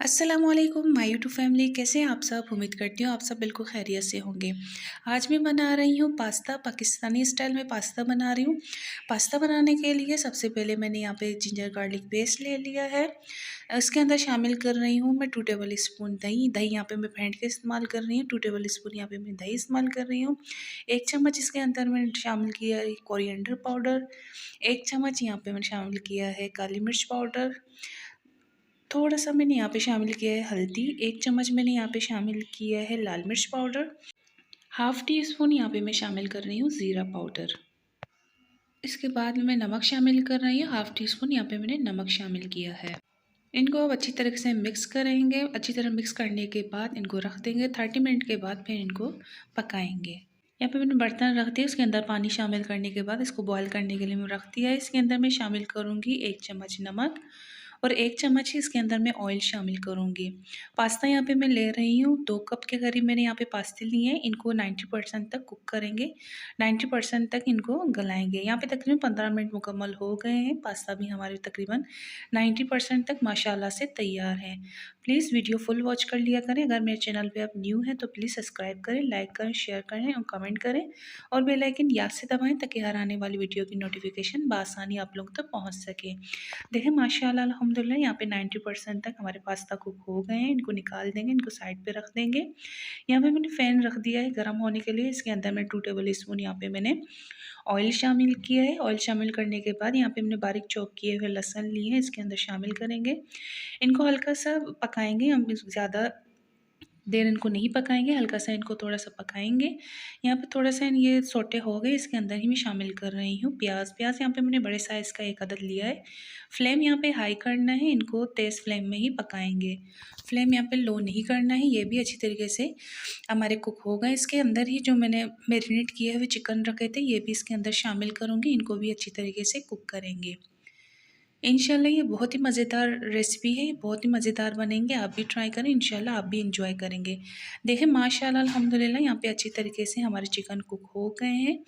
अस्सलामुअलैकुम my YouTube family, कैसे हैं आप सब। उम्मीद करती हूँ आप सब बिल्कुल खैरियत से होंगे। आज मैं बना रही हूँ पास्ता, पाकिस्तानी स्टाइल में पास्ता बना रही हूँ। पास्ता बनाने के लिए सबसे पहले मैंने यहाँ पे जिंजर गार्लिक पेस्ट ले लिया है। इसके अंदर शामिल कर रही हूँ मैं 2 टेबल स्पून दही। दही यहाँ पे मैं फेंट के इस्तेमाल कर रही हूँ। 2 टेबल स्पून यहाँ पे मैं दही इस्तेमाल कर रही हूँ। 1 चम्मच इसके अंदर मैंने शामिल किया है कोरिएंडर पाउडर। 1 चम्मच यहाँ पे मैंने शामिल किया है काली मिर्च पाउडर। थोड़ा सा मैंने यहाँ पे शामिल किया है हल्दी। 1 चम्मच मैंने यहाँ पे शामिल किया है लाल मिर्च पाउडर। हाफ़ टी स्पून यहाँ पे मैं शामिल कर रही हूँ ज़ीरा पाउडर। इसके बाद मैं नमक शामिल कर रही हूँ। हाफ़ टी स्पून यहाँ पे मैंने नमक शामिल किया है। इनको अब अच्छी तरह से मिक्स करेंगे। अच्छी तरह मिक्स करने के बाद इनको रख देंगे। 30 मिनट के बाद फिर इनको पकाएंगे। यहाँ पे मैंने बर्तन रख दिया, उसके अंदर पानी शामिल करने के बाद इसको बॉयल करने के लिए मैं रख दिया है। इसके अंदर मैं शामिल करूँगी 1 चम्मच नमक और 1 चम्मच ही इसके अंदर मैं ऑयल शामिल करूँगी। पास्ता यहाँ पे मैं ले रही हूँ 2 कप के करीब मैंने यहाँ पे पास्ते लिए हैं। इनको 90% तक कुक करेंगे, 90% तक इनको गलाएंगे। यहाँ पे तकरीबन 15 मिनट मुकम्मल हो गए हैं। पास्ता भी हमारे तकरीबन 90% तक माशाल्लाह से तैयार है। प्लीज़ वीडियो फुल वॉच कर लिया करें। अगर मेरे चैनल पे आप न्यू हैं तो प्लीज़ सब्सक्राइब करें, लाइक करें, शेयर करें और कमेंट करें और बेल आइकन याद से दबाएं ताकि हर आने वाली वीडियो की नोटिफिकेशन बआसानी आप लोगों तक पहुंच सके। देखिए माशाल्लाह अल्हम्दुलिल्लाह यहाँ पे 90% तक हमारे पास्ता कुक हो गए हैं। इनको निकाल देंगे, इनको साइड पे रख देंगे। यहाँ पे मैंने फ़ैन रख दिया है गर्म होने के लिए। इसके अंदर मैं 2 टेबल स्पून यहाँ पे मैंने ऑयल शामिल किया है। ऑयल शामिल करने के बाद यहाँ पे मैंने बारीक चॉप किए हुए लहसुन लिए हैं, इसके अंदर शामिल करेंगे। इनको हल्का सा पकाएंगे, हम ज़्यादा देर इनको नहीं पकाएंगे, हल्का सा इनको थोड़ा सा पकाएंगे। यहाँ पे थोड़ा सा ये सोटे हो गए, इसके अंदर ही मैं शामिल कर रही हूँ प्याज। प्याज यहाँ पे मैंने बड़े साइज़ का 1 अदद लिया है। फ्लेम यहाँ पे हाई करना है, इनको तेज़ फ्लेम में ही पकाएंगे। फ्लेम यहाँ पे लो नहीं करना है। ये भी अच्छी तरीके से हमारे कुक हो गए। इसके अंदर ही जो मैंने मैरिनेट किए हुए चिकन रखे थे ये भी इसके अंदर शामिल करूँगी। इनको भी अच्छी तरीके से कुक करेंगे। इंशाल्लाह ये बहुत ही मज़ेदार रेसिपी है, ये बहुत ही मज़ेदार बनेंगे। आप भी ट्राई करें, इंशाल्लाह आप भी इंजॉय करेंगे। देखिए माशाल्लाह अल्हम्दुलिल्लाह यहाँ पे अच्छी तरीके से हमारे चिकन कुक हो गए हैं।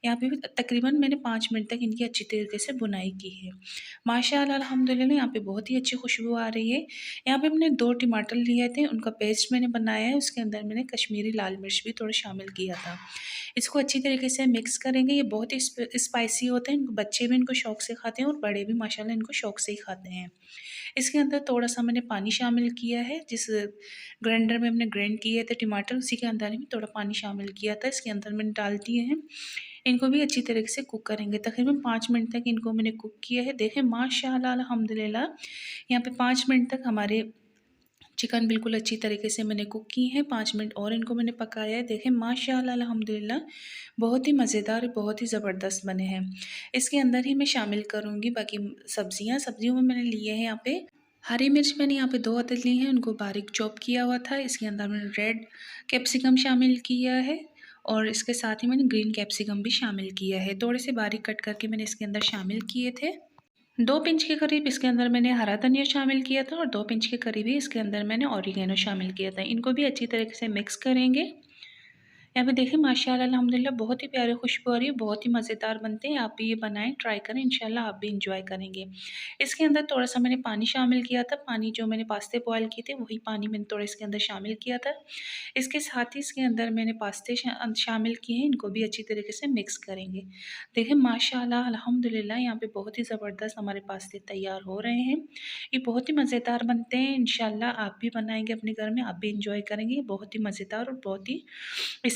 यहाँ पे भी तकरीबन मैंने 5 मिनट तक इनकी अच्छी तरीके से बुनाई की है। माशाल्लाह अल्हम्दुलिल्लाह यहाँ पे बहुत ही अच्छी खुशबू आ रही है। यहाँ पे मैंने 2 टमाटर लिए थे, उनका पेस्ट मैंने बनाया है। उसके अंदर मैंने कश्मीरी लाल मिर्च भी थोड़ा शामिल किया था। इसको अच्छी तरीके से मिक्स करेंगे। ये बहुत ही स्पाइसी होते हैं, बच्चे भी इनको शौक से खाते हैं और बड़े भी माशाल्लाह इनको शौक से ही खाते हैं। इसके अंदर थोड़ा-सा मैंने पानी शामिल किया है। जिस ग्राइंडर में हमने ग्राइंड किए थे टमाटर, उसी के अंदर ही थोड़ा पानी शामिल किया था। इसके अंदर मैंने डाल दिए हैं। इनको भी अच्छी तरीके से कुक करेंगे। तकरीबन 5 मिनट तक इनको मैंने कुक किया है। देखें माशाल्लाह अल्हम्दुलिल्लाह यहाँ पे 5 मिनट तक हमारे चिकन बिल्कुल अच्छी तरीके से मैंने कुक की है। 5 मिनट और इनको मैंने पकाया है। देखें माशाल्लाह अल्हम्दुलिल्लाह बहुत ही मज़ेदार, बहुत ही ज़बरदस्त बने हैं। इसके अंदर ही मैं शामिल करूँगी बाकी सब्ज़ियाँ। सब्ज़ियों में मैंने लिए हैं यहाँ पे हरी मिर्च, मैंने यहाँ पे 2 अदद ली हैं, उनको बारीक चॉप किया हुआ था। इसके अंदर मैंने रेड कैप्सिकम शामिल किया है और इसके साथ ही मैंने ग्रीन कैप्सिकम भी शामिल किया है। थोड़े से बारीक कट करके मैंने इसके अंदर शामिल किए थे। 2 पिंच के करीब इसके अंदर मैंने हरा धनिया शामिल किया था और 2 पिंच के करीब ही इसके अंदर मैंने ऑरिगेनो शामिल किया था। इनको भी अच्छी तरीके से मिक्स करेंगे। यहाँ पे देखिए माशाल्लाह अल्हम्दुलिल्लाह बहुत ही प्यारी खुशबू आ रही है, बहुत ही मज़ेदार बनते हैं। आप भी ये बनाएं, ट्राई करें, इंशाल्लाह आप भी इंजॉय करेंगे। इसके अंदर थोड़ा सा मैंने पानी शामिल किया था। पानी जो मैंने पास्ते बॉयल किए थे वही पानी मैंने थोड़ा इसके अंदर शामिल किया था। इसके साथ ही इसके अंदर मैंने पास्ते शामिल किए हैं। इनको भी अच्छी तरीके से मिक्स करेंगे। देखिए माशाल्लाह अल्हम्दुलिल्लाह यहाँ पे बहुत ही ज़बरदस्त हमारे पास्ते तैयार हो रहे हैं। ये बहुत ही मज़ेदार बनते हैं। इंशाल्लाह आप भी बनाएंगे अपने घर में, आप भी इंजॉय करेंगे। ये बहुत ही मज़ेदार और बहुत ही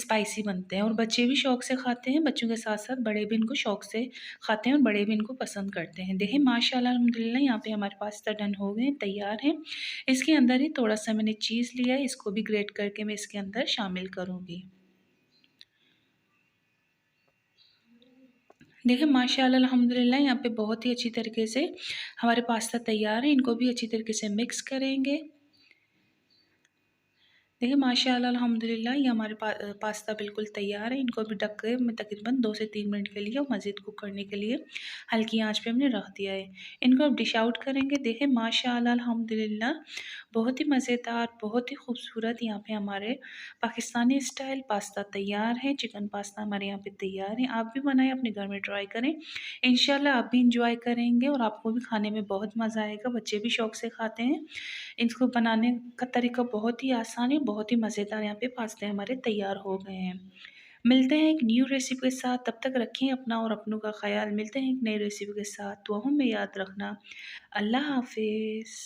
स्पाइसी बनते हैं और बच्चे भी शौक से खाते हैं। बच्चों के साथ-साथ बड़े भी इनको शौक से खाते हैं और बड़े भी इनको पसंद करते हैं। देखिए माशाल्लाह अल्हम्दुलिल्लाह यहाँ पे हमारे पास्ता डन हो गए हैं, तैयार हैं। इसके अंदर ही थोड़ा-सा मैंने चीज़ लिया है, इसको भी ग्रेट करके मैं इसके अंदर शामिल करूँगी। देखिए माशाल्लाह अल्हम्दुलिल्लाह यहाँ पे बहुत ही अच्छी तरीके से हमारे पास्ता तैयार है। इनको भी अच्छी तरीके से मिक्स करेंगे। देखिए माशाअल्लाह अल्हम्दुलिल्लाह ये हमारे पास्ता बिल्कुल तैयार है। इनको अभी ढक के मैं तकरीबन 2 से 3 मिनट के लिए और मज़ीद कुक करने के लिए हल्की आँच पे हमने रख दिया है। इनको अब डिश आउट करेंगे। देखिए माशाअल्लाह अल्हम्दुलिल्लाह बहुत ही मज़ेदार, बहुत ही खूबसूरत यहाँ पे हमारे पाकिस्तानी स्टाइल पास्ता तैयार है। चिकन पास्ता हमारे यहाँ पे तैयार है। आप भी बनाएँ, अपने घर में ट्राई करें। इंशाल्लाह आप भी एन्जॉय करेंगे और आपको भी खाने में बहुत मज़ा आएगा। बच्चे भी शौक से खाते हैं। इसको बनाने का तरीका बहुत ही आसान है, बहुत ही मज़ेदार। यहाँ पे पास्ते हमारे तैयार हो गए हैं। मिलते हैं एक न्यू रेसिपी के साथ, तब तक रखें अपना और अपनों का ख़याल। मिलते हैं एक नई रेसिपी के साथ, दुआओं में याद रखना। अल्लाह हाफ़िज़।